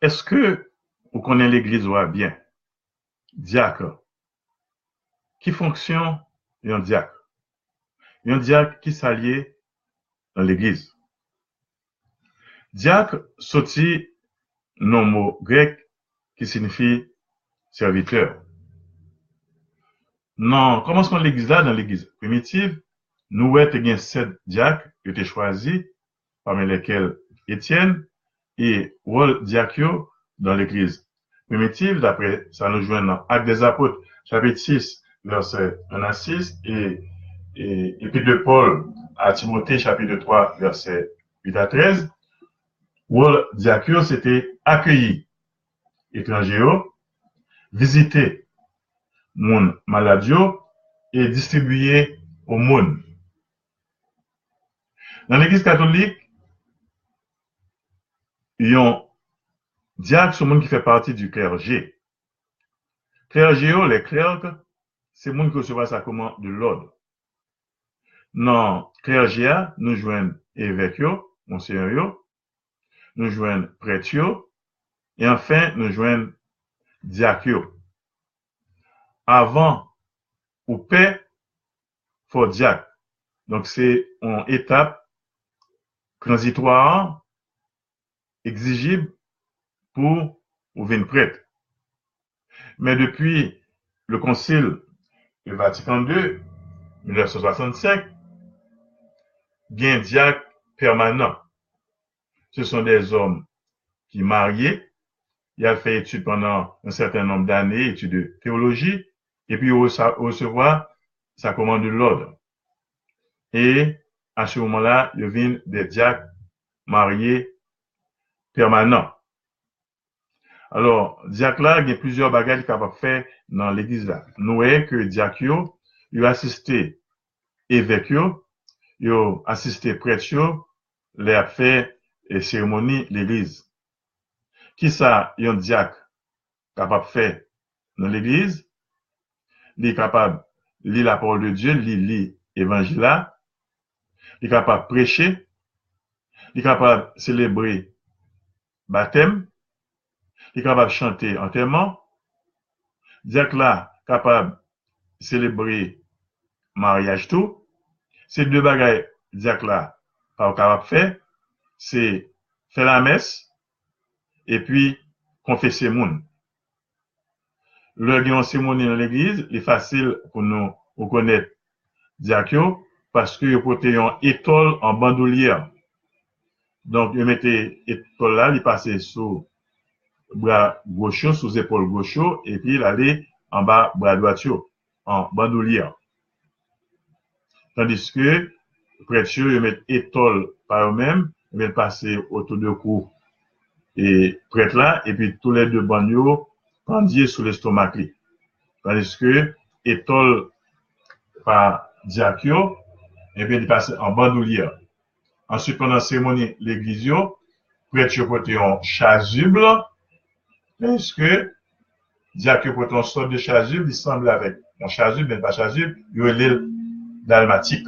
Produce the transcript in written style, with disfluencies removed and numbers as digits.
Est-ce que vous connaissez l'église ou bien? Diacre. Qui fonctionne un diacre? Un diacre qui s'allie dans l'église. Diacre sorti non mot grec qui signifie serviteur. Non, commencement de l'église là, dans l'église primitive, nous avons 7 diacres qui étaient choisis, parmi lesquels Étienne et rôle diacre dans l'église primitive. D'après ça, nous joignons dans Actes des Apôtres, chapitre 6, verset 1 à 6, et Épître de Paul à Timothée, chapitre 3, verset 8 à 13. Rôle diacre, c'était accueillir étrangers, visiter moun maladio et distribuer au monde. Dans l'église catholique, il y a un diacre, ce monde qui fait partie du clergé. Clergé, les clercs, c'est le monde qui reçoit ça comment de l'ordre. Dans clergé, nous joignons évêques, monseigneur, nous joignons prêtres, et enfin, nous joignons diacres. Avant ou paix, il faut diacre. Donc, c'est une étape transitoire, exigible pour devenir prêtre. Mais depuis le Concile du Vatican II, 1965, il y a un diacre permanent. Ce sont des hommes qui mariés, ils ont fait études pendant un certain nombre d'années, études de théologie, et puis recevoir sa commande de l'ordre. Et à ce moment-là, ils deviennent des diacres mariés permanents. Alors, diacre là, il y a plusieurs bagages capables de faire dans l'église là. Nous voyons que diacre, il a assisté évêque, il a assisté prêtre, il a fait cérémonie l'église. Qui ça, un diacre capable de faire dans l'église? Il est capable de lire la parole de Dieu, lire l'évangile là. Il est capable de prêcher. Il est capable de célébrer baptême. Il est capable de chanter enterrement. Diacre là, capable de célébrer mariage tout. Ces deux bagages, diacre là, pas capable de faire, c'est faire la messe et puis confesser moun. Le gain cérémonie dans l'église, il est facile pour nous reconnaître diacre parce que il portait un étole en bandoulière. Donc, il mettait étole là, il passait sous bras gauche, sous épaule gauche, et puis il allait en bas bras droit, en bandoulière. Tandis que, prêtre, ils mettent étole par eux-mêmes, ils mettent passer autour de cou et prêtre là, et puis tous les deux bandeaux pendiers sous l'estomac. Tandis que, étole par diacre, et bien, il passe en bandoulière. Ensuite, pendant la cérémonie, l'église, prêtre portait un chasuble, parce que diacre portait une sorte de chasuble, il semble avec un chasuble, mais pas chasuble, il y a l'île dalmatique.